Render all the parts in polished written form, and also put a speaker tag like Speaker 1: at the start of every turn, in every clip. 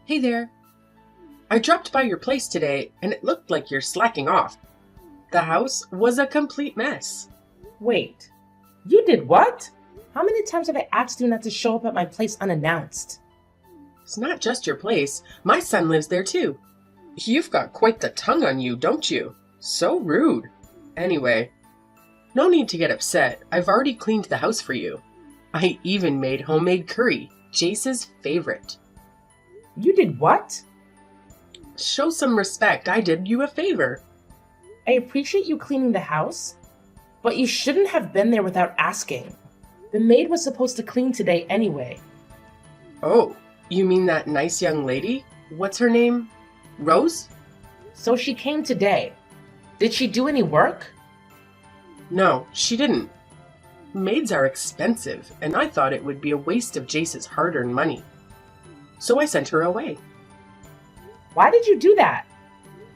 Speaker 1: Hey there. I dropped by your place today and it looked like you're slacking off. The house was a complete mess.
Speaker 2: Wait, you did what? How many times have I asked you not to show up at my place unannounced?
Speaker 1: It's not just your place. My son lives there too. You've got quite the tongue on you, don't you? So rude. Anyway, no need to get upset. I've already cleaned the house for you. I even made homemade curry, Jace's favorite.
Speaker 2: You did what?
Speaker 1: Show some respect. I did you a favor.
Speaker 2: I appreciate you cleaning the house, but you shouldn't have been there without asking. The maid was supposed to clean today anyway.
Speaker 1: Oh, you mean that nice young lady? What's her name? Rose?
Speaker 2: So she came today. Did she do any work?
Speaker 1: No, she didn't. Maids are expensive, and I thought it would be a waste of Jace's hard-earned money. So I sent her away.
Speaker 2: Why did you do that?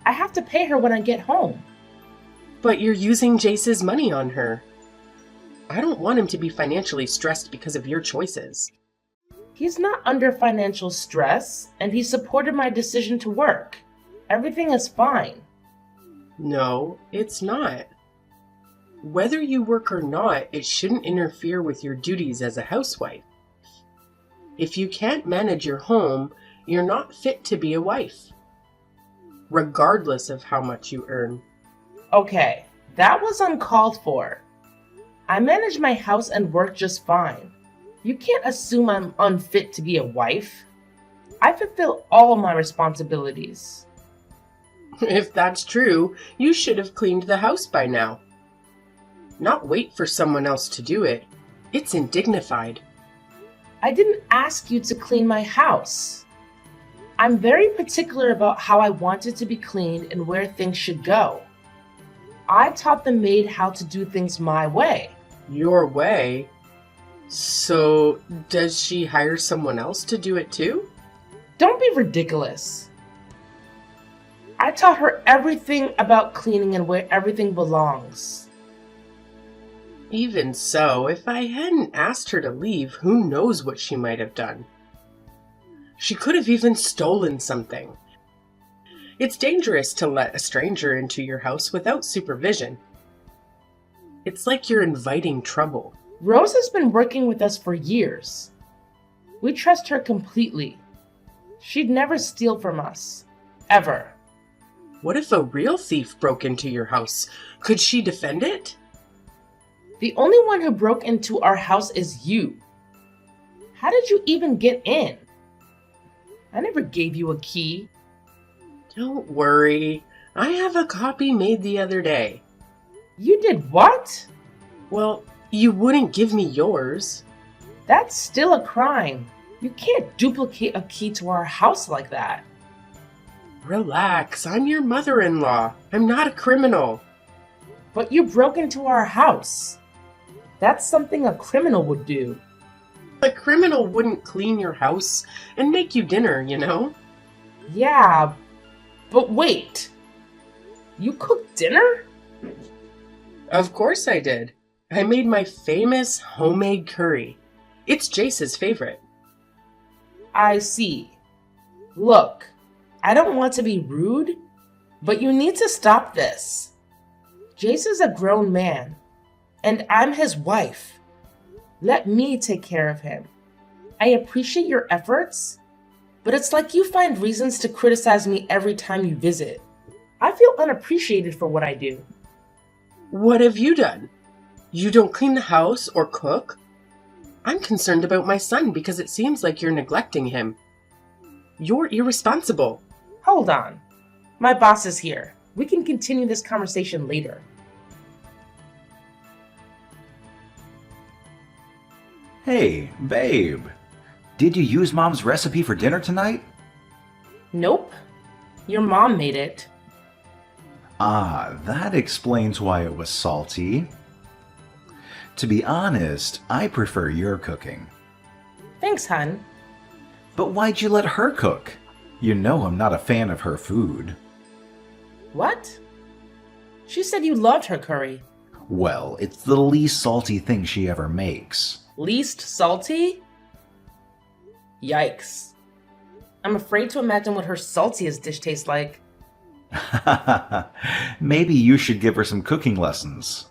Speaker 2: I have to pay her when I get home.
Speaker 1: But you're using Jace's money on her. I don't want him to be financially stressed because of your choices.
Speaker 2: He's not under financial stress, and he supported my decision to work. Everything is fine.
Speaker 1: No, it's not. Whether you work or not, it shouldn't interfere with your duties as a housewife. If you can't manage your home, you're not fit to be a wife, regardless of how much you earn.
Speaker 2: Okay, that was uncalled for. I manage my house and work just fine. You can't assume I'm unfit to be a wife. I fulfill all my responsibilities.
Speaker 1: If that's true, you should have cleaned the house by now. Not wait for someone else to do it. It's indignified.
Speaker 2: I didn't ask you to clean my house. I'm very particular about how I want it to be cleaned and where things should go. I taught the maid how to do things my way.
Speaker 1: Your way? So, does she hire someone else to do it too?
Speaker 2: Don't be ridiculous. I taught her everything about cleaning and where everything belongs.
Speaker 1: Even so, if I hadn't asked her to leave, who knows what she might have done. She could have even stolen something. It's dangerous to let a stranger into your house without supervision. It's like you're inviting trouble.
Speaker 2: Rose has been working with us for years. We trust her completely. She'd never steal from us. Ever.
Speaker 1: What if a real thief broke into your house? Could she defend it?
Speaker 2: The only one who broke into our house is you. How did you even get in? I never gave you a key.
Speaker 1: Don't worry. I have a copy made the other day.
Speaker 2: You did what?
Speaker 1: Well, you wouldn't give me yours.
Speaker 2: That's still a crime. You can't duplicate a key to our house like that.
Speaker 1: Relax, I'm your mother-in-law. I'm not a criminal.
Speaker 2: But you broke into our house. That's something a criminal would do.
Speaker 1: A criminal wouldn't clean your house and make you dinner, you know?
Speaker 2: Yeah, but wait. You cooked dinner?
Speaker 1: Of course I did. I made my famous homemade curry. It's Jace's favorite.
Speaker 2: I see. Look, I don't want to be rude, but you need to stop this. Jace is a grown man, and I'm his wife. Let me take care of him. I appreciate your efforts, but it's like you find reasons to criticize me every time you visit. I feel unappreciated for what I do.
Speaker 1: What have you done? You don't clean the house or cook? I'm concerned about my son because it seems like you're neglecting him. You're irresponsible.
Speaker 2: Hold on. My boss is here. We can continue this conversation later.
Speaker 3: Hey, babe. Did you use Mom's recipe for dinner tonight?
Speaker 2: Nope. Your mom made it.
Speaker 3: Ah, that explains why it was salty. To be honest, I prefer your cooking.
Speaker 2: Thanks, hun.
Speaker 3: But why'd you let her cook? You know I'm not a fan of her food.
Speaker 2: What? She said you loved her curry.
Speaker 3: Well, it's the least salty thing she ever makes.
Speaker 2: Least salty? Yikes. I'm afraid to imagine what her saltiest dish tastes like.
Speaker 3: Maybe you should give her some cooking lessons.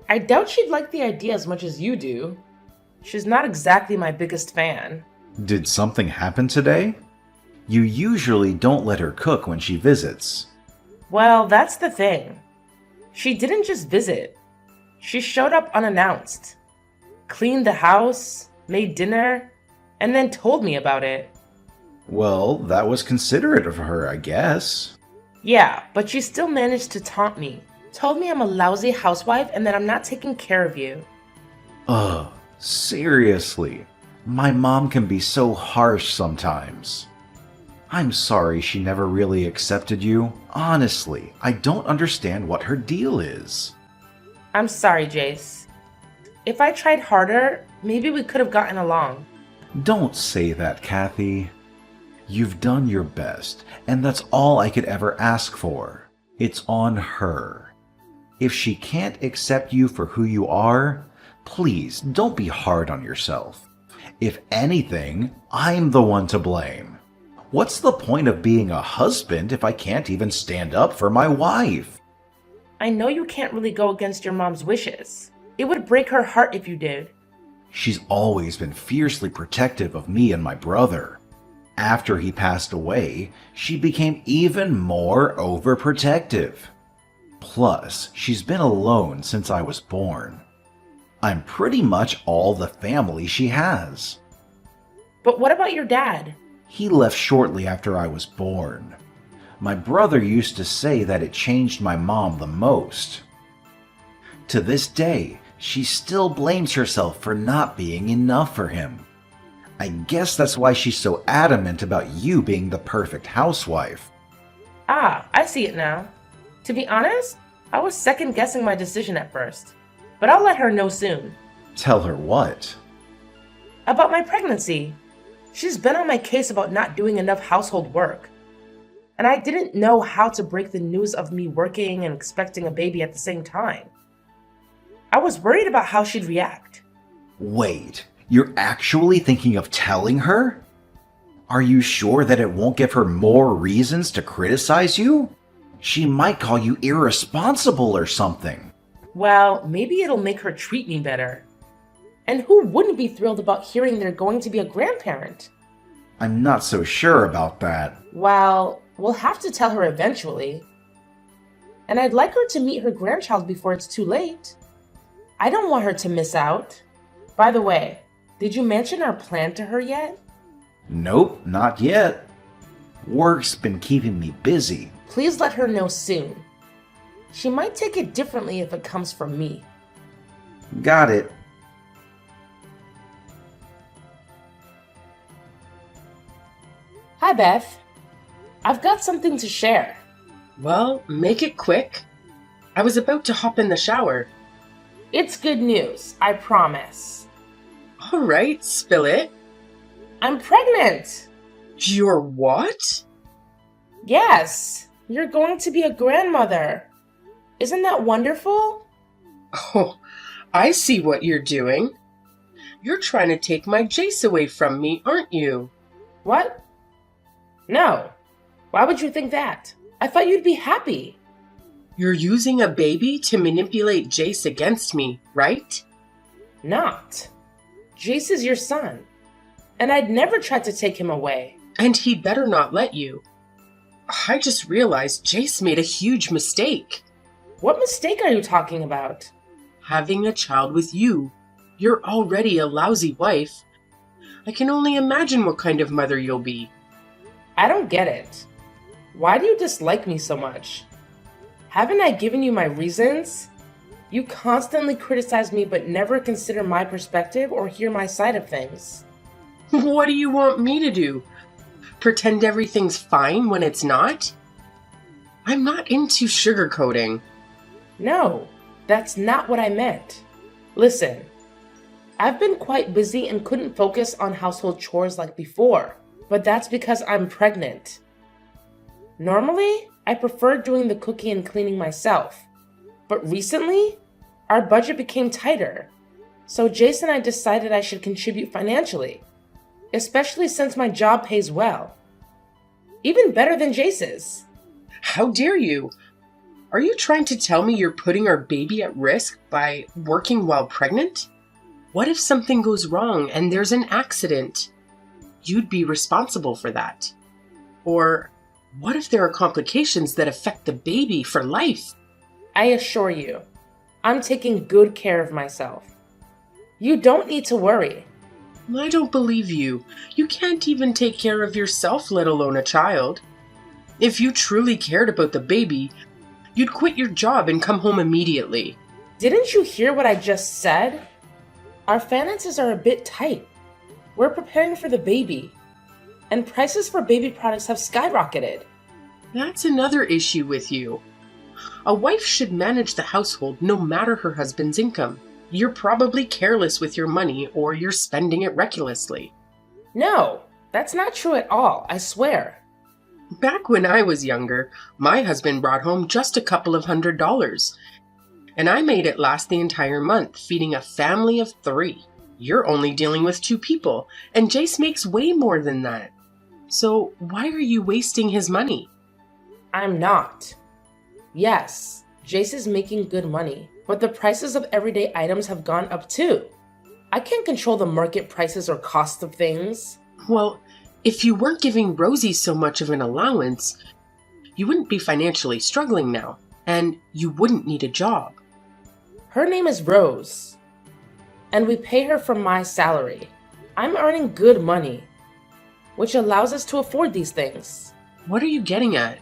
Speaker 2: I doubt she'd like the idea as much as you do. She's not exactly my biggest fan.
Speaker 3: Did something happen today? You usually don't let her cook when she visits.
Speaker 2: Well, that's the thing. She didn't just visit. She showed up unannounced, cleaned the house, made dinner, and then told me about it.
Speaker 3: Well, that was considerate of her, I guess.
Speaker 2: Yeah, but she still managed to taunt me. Told me I'm a lousy housewife and that I'm not taking care of you.
Speaker 3: Ugh, seriously. My mom can be so harsh sometimes. I'm sorry she never really accepted you. Honestly, I don't understand what her deal is.
Speaker 2: I'm sorry, Jace. If I tried harder, maybe we could have gotten along.
Speaker 3: Don't say that, Kathy. You've done your best, and that's all I could ever ask for. It's on her. If she can't accept you for who you are, please don't be hard on yourself. If anything, I'm the one to blame. What's the point of being a husband if I can't even stand up for my wife?
Speaker 2: I know you can't really go against your mom's wishes. It would break her heart if you did.
Speaker 3: She's always been fiercely protective of me and my brother. After he passed away, she became even more overprotective. Plus, she's been alone since I was born. I'm pretty much all the family she has.
Speaker 2: But what about your dad?
Speaker 3: He left shortly after I was born. My brother used to say that it changed my mom the most. To this day, she still blames herself for not being enough for him. I guess that's why she's so adamant about you being the perfect housewife.
Speaker 2: Ah, I see it now. To be honest, I was second-guessing my decision at first. But I'll let her know soon.
Speaker 3: Tell her what?
Speaker 2: About my pregnancy. She's been on my case about not doing enough household work. And I didn't know how to break the news of me working and expecting a baby at the same time. I was worried about how she'd react.
Speaker 3: Wait, you're actually thinking of telling her? Are you sure that it won't give her more reasons to criticize you? She might call you irresponsible or something.
Speaker 2: Well, maybe it'll make her treat me better. And who wouldn't be thrilled about hearing they're going to be a grandparent?
Speaker 3: I'm not so sure about that.
Speaker 2: Well, we'll have to tell her eventually. And I'd like her to meet her grandchild before it's too late. I don't want her to miss out. By the way, did you mention our plan to her yet?
Speaker 3: Nope, not yet. Work's been keeping me busy.
Speaker 2: Please let her know soon. She might take it differently if it comes from me.
Speaker 3: Got it.
Speaker 2: Hi, Beth. I've got something to share.
Speaker 1: Well, make it quick. I was about to hop in the shower.
Speaker 2: It's good news, I promise.
Speaker 1: All right, spill it.
Speaker 2: I'm pregnant!
Speaker 1: You're what?
Speaker 2: Yes, you're going to be a grandmother. Isn't that wonderful?
Speaker 1: Oh, I see what you're doing. You're trying to take my Jace away from me, aren't you?
Speaker 2: What? No. Why would you think that? I thought you'd be happy.
Speaker 1: You're using a baby to manipulate Jace against me, right?
Speaker 2: Not. Jace is your son, and I'd never try to take him away.
Speaker 1: And he better not let you. I just realized Jace made a huge mistake.
Speaker 2: What mistake are you talking about?
Speaker 1: Having a child with you. You're already a lousy wife. I can only imagine what kind of mother you'll be.
Speaker 2: I don't get it. Why do you dislike me so much? Haven't I given you my reasons? You constantly criticize me but never consider my perspective or hear my side of things.
Speaker 1: What do you want me to do? Pretend everything's fine when it's not? I'm not into sugarcoating.
Speaker 2: No, that's not what I meant. Listen, I've been quite busy and couldn't focus on household chores like before, but that's because I'm pregnant. Normally, I prefer doing the cooking and cleaning myself, but recently, our budget became tighter, so Jason and I decided I should contribute financially, especially since my job pays well. Even better than Jace's.
Speaker 1: How dare you? Are you trying to tell me you're putting our baby at risk by working while pregnant? What if something goes wrong and there's an accident? You'd be responsible for that. Or what if there are complications that affect the baby for life?
Speaker 2: I assure you, I'm taking good care of myself. You don't need to worry.
Speaker 1: I don't believe you. You can't even take care of yourself, let alone a child. If you truly cared about the baby, you'd quit your job and come home immediately.
Speaker 2: Didn't you hear what I just said? Our finances are a bit tight. We're preparing for the baby, and prices for baby products have skyrocketed.
Speaker 1: That's another issue with you. A wife should manage the household no matter her husband's income. You're probably careless with your money or you're spending it recklessly.
Speaker 2: No, that's not true at all, I swear.
Speaker 1: Back when I was younger, my husband brought home just a couple of $100s. And I made it last the entire month, feeding a family of 3. You're only dealing with 2 people, and Jace makes way more than that. So why are you wasting his money?
Speaker 2: I'm not. Yes, Jace is making good money, but the prices of everyday items have gone up too. I can't control the market prices or cost of things.
Speaker 1: Well, if you weren't giving Rosie so much of an allowance, you wouldn't be financially struggling now, and you wouldn't need a job.
Speaker 2: Her name is Rose, and we pay her from my salary. I'm earning good money, which allows us to afford these things.
Speaker 1: What are you getting at?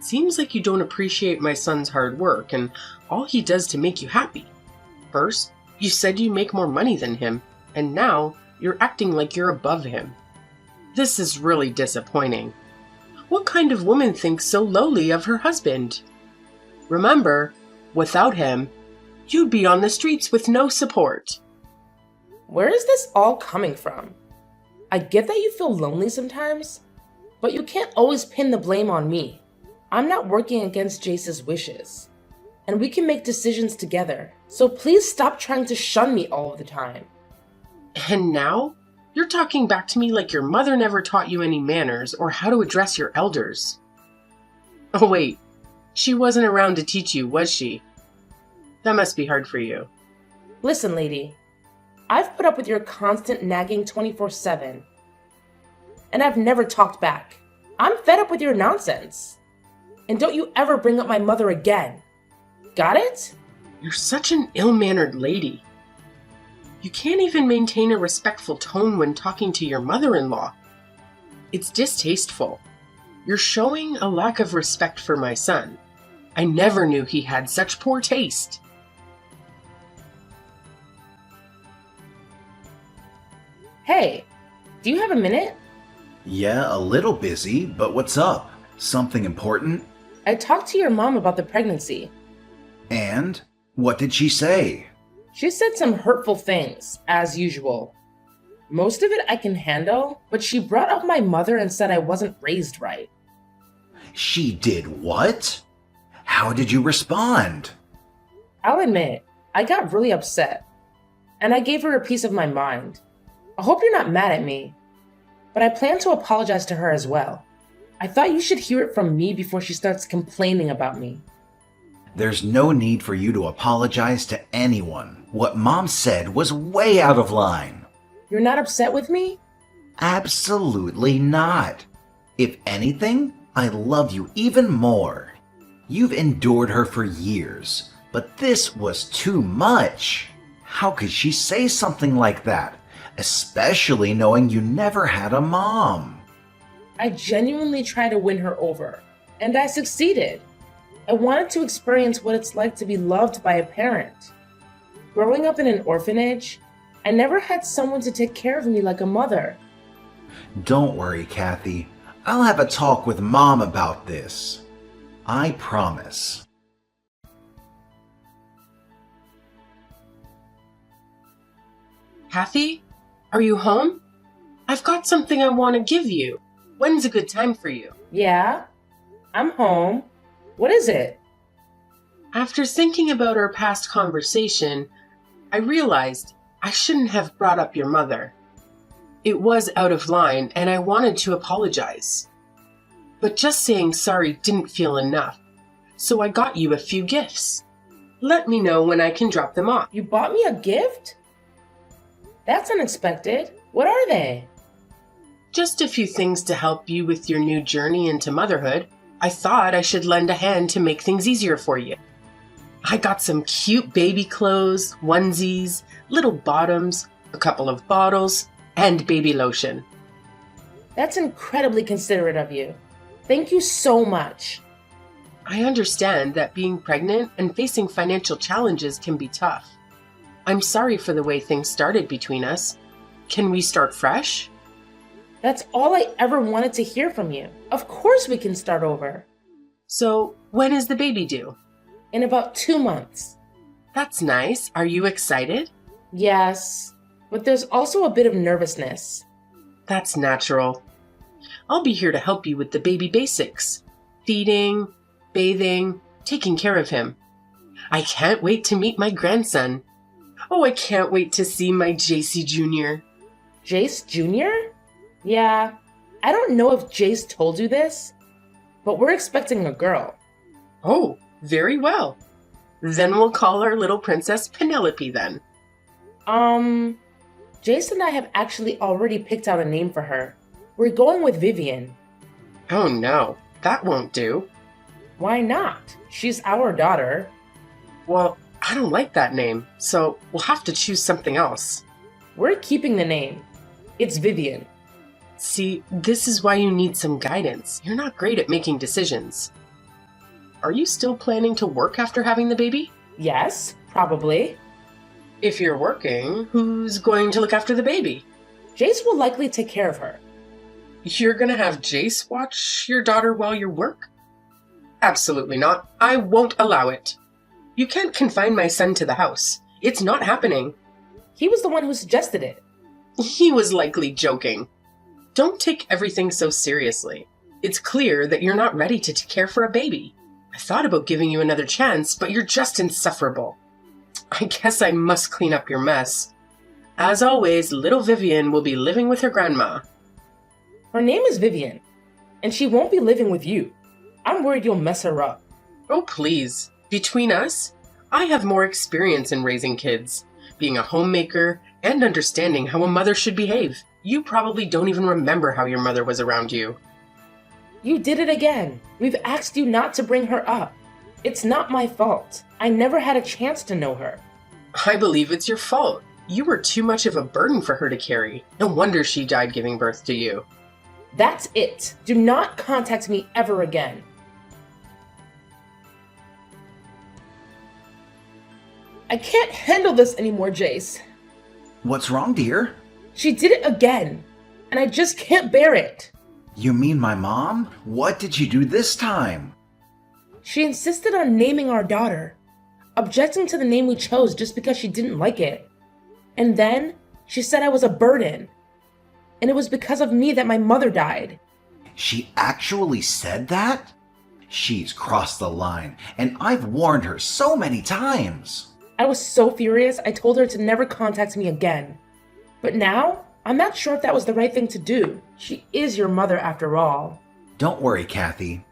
Speaker 1: Seems like you don't appreciate my son's hard work and all he does to make you happy. First, you said you make more money than him, and now you're acting like you're above him. This is really disappointing. What kind of woman thinks so lowly of her husband? Remember, without him, you'd be on the streets with no support.
Speaker 2: Where is this all coming from? I get that you feel lonely sometimes, but you can't always pin the blame on me. I'm not working against Jace's wishes, and we can make decisions together, so please stop trying to shun me all of the time.
Speaker 1: And now, you're talking back to me like your mother never taught you any manners or how to address your elders. Oh wait, she wasn't around to teach you, was she? That must be hard for you.
Speaker 2: Listen, lady, I've put up with your constant nagging 24/7, and I've never talked back. I'm fed up with your nonsense. And don't you ever bring up my mother again. Got it?
Speaker 1: You're such an ill-mannered lady. You can't even maintain a respectful tone when talking to your mother-in-law. It's distasteful. You're showing a lack of respect for my son. I never knew he had such poor taste.
Speaker 2: Hey, do you have a minute?
Speaker 3: Yeah, a little busy, but what's up? Something important?
Speaker 2: I talked to your mom about the pregnancy.
Speaker 3: And? What did she say?
Speaker 2: She said some hurtful things, as usual. Most of it I can handle, but she brought up my mother and said I wasn't raised right.
Speaker 3: She did what? How did you respond?
Speaker 2: I'll admit, I got really upset, and I gave her a piece of my mind. I hope you're not mad at me, but I plan to apologize to her as well. I thought you should hear it from me before she starts complaining about me.
Speaker 3: There's no need for you to apologize to anyone. What Mom said was way out of line.
Speaker 2: You're not upset with me?
Speaker 3: Absolutely not. If anything, I love you even more. You've endured her for years, but this was too much. How could she say something like that, especially knowing you never had a mom?
Speaker 2: I genuinely tried to win her over, and I succeeded. I wanted to experience what it's like to be loved by a parent. Growing up in an orphanage, I never had someone to take care of me like a mother.
Speaker 3: Don't worry, Kathy. I'll have a talk with Mom about this. I promise.
Speaker 1: Kathy, are you home? I've got something I want to give you. When's a good time for you?
Speaker 2: Yeah, I'm home. What is it?
Speaker 1: After thinking about our past conversation, I realized I shouldn't have brought up your mother. It was out of line, and I wanted to apologize. But just saying sorry didn't feel enough, so I got you a few gifts. Let me know when I can drop them off.
Speaker 2: You bought me a gift? That's unexpected. What are they?
Speaker 1: Just a few things to help you with your new journey into motherhood. I thought I should lend a hand to make things easier for you. I got some cute baby clothes, onesies, little bottoms, a couple of bottles, and baby lotion.
Speaker 2: That's incredibly considerate of you. Thank you so much.
Speaker 1: I understand that being pregnant and facing financial challenges can be tough. I'm sorry for the way things started between us. Can we start fresh?
Speaker 2: That's all I ever wanted to hear from you. Of course we can start over.
Speaker 1: So, when is the baby due?
Speaker 2: In about 2 months.
Speaker 1: That's nice. Are you excited?
Speaker 2: Yes, but there's also a bit of nervousness.
Speaker 1: That's natural. I'll be here to help you with the baby basics. Feeding, bathing, taking care of him. I can't wait to meet my grandson. Oh, I can't wait to see my JC Jr.
Speaker 2: Jace Jr.? Yeah, I don't know if Jace told you this, but we're expecting a girl.
Speaker 1: Oh, very well. Then we'll call our little princess Penelope then.
Speaker 2: Jace and I have actually already picked out a name for her. We're going with Vivian.
Speaker 1: Oh no, that won't do.
Speaker 2: Why not? She's our daughter.
Speaker 1: Well, I don't like that name, so we'll have to choose something else.
Speaker 2: We're keeping the name. It's Vivian.
Speaker 1: See, this is why you need some guidance. You're not great at making decisions. Are you still planning to work after having the baby?
Speaker 2: Yes, probably.
Speaker 1: If you're working, who's going to look after the baby?
Speaker 2: Jace will likely take care of her.
Speaker 1: You're gonna have Jace watch your daughter while you work? Absolutely not. I won't allow it. You can't confine my son to the house. It's not happening.
Speaker 2: He was the one who suggested it.
Speaker 1: He was likely joking. Don't take everything so seriously. It's clear that you're not ready to care for a baby. I thought about giving you another chance, but you're just insufferable. I guess I must clean up your mess. As always, little Vivian will be living with her grandma.
Speaker 2: Her name is Vivian, and she won't be living with you. I'm worried you'll mess her up.
Speaker 1: Oh, please. Between us, I have more experience in raising kids, being a homemaker, and understanding how a mother should behave. You probably don't even remember how your mother was around you.
Speaker 2: You did it again. We've asked you not to bring her up. It's not my fault. I never had a chance to know her.
Speaker 1: I believe it's your fault. You were too much of a burden for her to carry. No wonder she died giving birth to you.
Speaker 2: That's it. Do not contact me ever again. I can't handle this anymore, Jace.
Speaker 3: What's wrong, dear?
Speaker 2: She did it again, and I just can't bear it.
Speaker 3: You mean my mom? What did she do this time?
Speaker 2: She insisted on naming our daughter, objecting to the name we chose just because she didn't like it. And then she said I was a burden, and it was because of me that my mother died.
Speaker 3: She actually said that? She's crossed the line, and I've warned her so many times.
Speaker 2: I was so furious, I told her to never contact me again. But now, I'm not sure if that was the right thing to do. She is your mother after all.
Speaker 3: Don't worry, Kathy.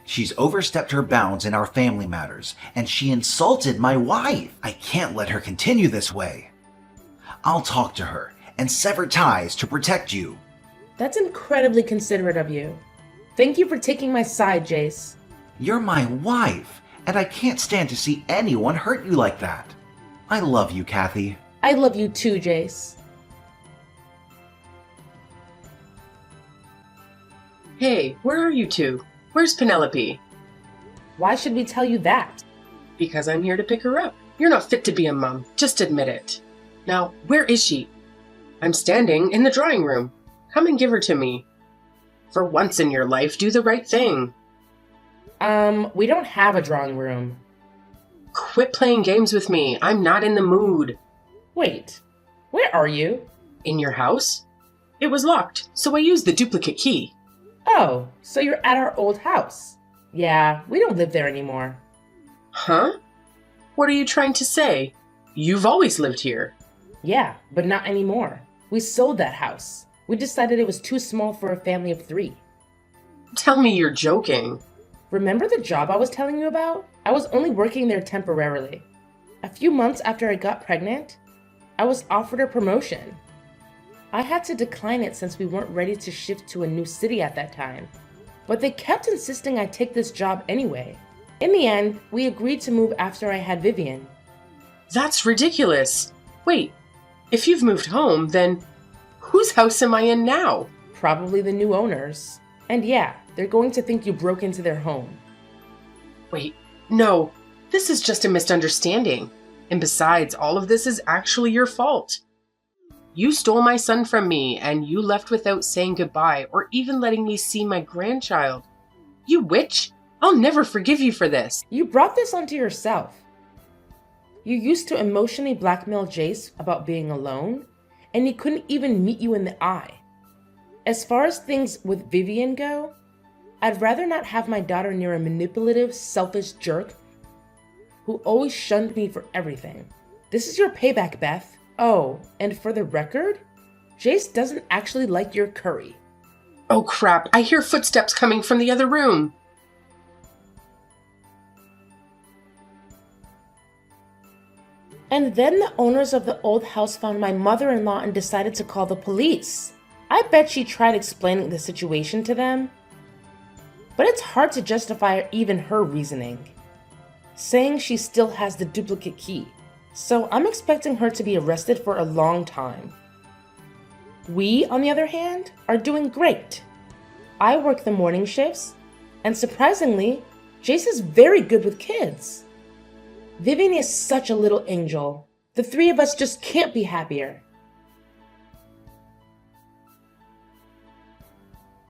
Speaker 3: She's overstepped her bounds in our family matters, and she insulted my wife. I can't let her continue this way. I'll talk to her and sever ties to protect you.
Speaker 2: That's incredibly considerate of you. Thank you for taking my side, Jace.
Speaker 3: You're my wife, and I can't stand to see anyone hurt you like that. I love you, Kathy.
Speaker 2: I love you too, Jace.
Speaker 1: Hey, where are you two? Where's Penelope?
Speaker 2: Why should we tell you that?
Speaker 1: Because I'm here to pick her up. You're not fit to be a mom. Just admit it. Now, where is she? I'm standing in the drawing room. Come and give her to me. For once in your life, do the right thing.
Speaker 2: We don't have a drawing room.
Speaker 1: Quit playing games with me. I'm not in the mood.
Speaker 2: Wait, where are you?
Speaker 1: In your house? It was locked, so I used the duplicate key.
Speaker 2: Oh, so you're at our old house. Yeah, we don't live there anymore.
Speaker 1: Huh? What are you trying to say? You've always lived here.
Speaker 2: Yeah, but not anymore. We sold that house. We decided it was too small for a family of 3.
Speaker 1: Tell me you're joking.
Speaker 2: Remember the job I was telling you about? I was only working there temporarily. A few months after I got pregnant, I was offered a promotion. I had to decline it since we weren't ready to shift to a new city at that time, but they kept insisting I take this job anyway. In the end, we agreed to move after I had Vivian.
Speaker 1: That's ridiculous. Wait, if you've moved home, then whose house am I in now?
Speaker 2: Probably the new owners. And yeah, they're going to think you broke into their home.
Speaker 1: Wait, no, this is just a misunderstanding. And besides, all of this is actually your fault. You stole my son from me, and you left without saying goodbye or even letting me see my grandchild. You witch! I'll never forgive you for this.
Speaker 2: You brought this onto yourself. You used to emotionally blackmail Jace about being alone, and he couldn't even meet you in the eye. As far as things with Vivian go, I'd rather not have my daughter near a manipulative, selfish jerk who always shunned me for everything. This is your payback, Beth. Oh, and for the record, Jace doesn't actually like your curry.
Speaker 1: Oh crap, I hear footsteps coming from the other room.
Speaker 2: And then the owners of the old house found my mother-in-law and decided to call the police. I bet she tried explaining the situation to them, but it's hard to justify even her reasoning, saying she still has the duplicate key. So I'm expecting her to be arrested for a long time. We, on the other hand, are doing great. I work the morning shifts, and surprisingly, Jace is very good with kids. Vivian is such a little angel. The three of us just can't be happier.